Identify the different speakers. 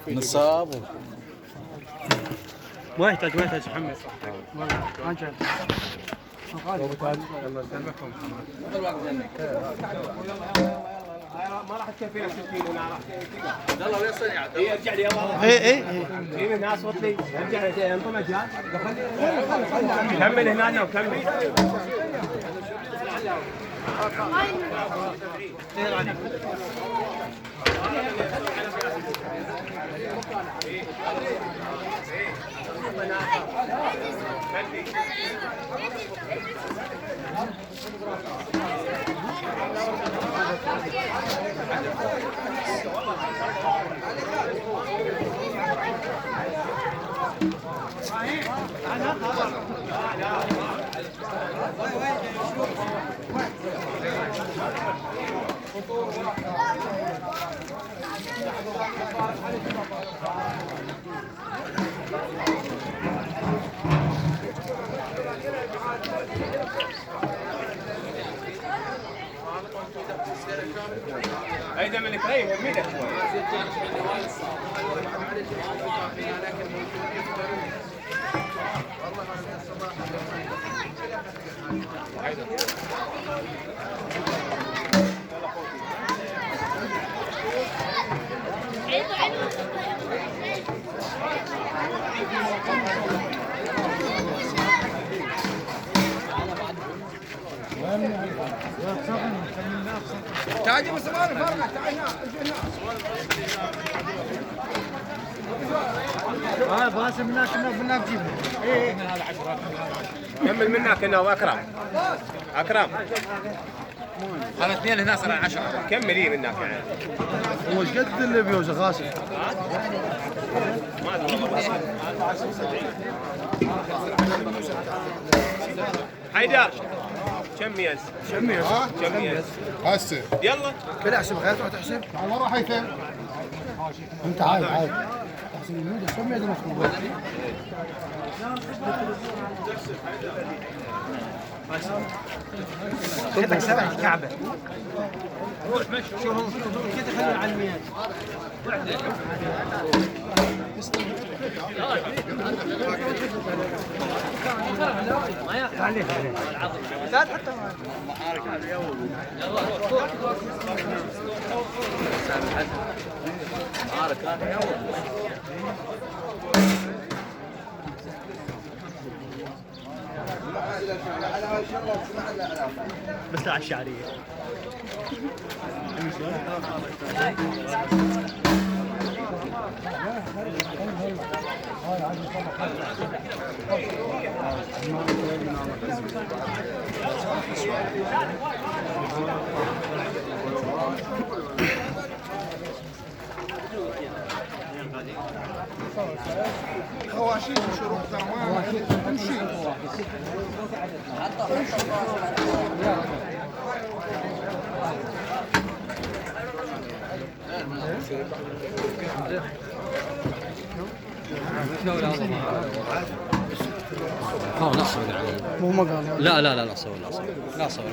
Speaker 1: نصاب
Speaker 2: ما يحتاج محمد ما جاء
Speaker 3: ما راح تكفينا 60 هنا راح
Speaker 1: يلا وين صنع
Speaker 3: يرجع لي يلا
Speaker 2: اي
Speaker 3: ناس وطلي يرجع انطي مجال كمل هنا وكمل هيدا من الكريم يمينك شوي تعالي بس ما نفرق تعالي
Speaker 2: هنا باسم منك كنا نجيبه ايه
Speaker 3: كمل منك انه واكرم اكرم
Speaker 1: هذا اثنين هنا صار 10
Speaker 3: كمل ايه منك يعني
Speaker 2: هو ايش قد اللي بيوزع غاسل
Speaker 3: ما ادري والله حيدر كم يز كم يز
Speaker 4: هسه
Speaker 3: يلا
Speaker 2: كل احسب غير تروح تحسب
Speaker 4: تعال ورا هيثم
Speaker 2: انت عايد احسب المده كم يد مفروض خذك سبعة كعبة روح مشي شوفهم كذا خلينا على المياه عليك لا حتى بس على الشعرية
Speaker 4: خواشيم وشروط ثمان تمشي
Speaker 2: مو مقال
Speaker 5: لا لا لا لا صور لا صور لا صور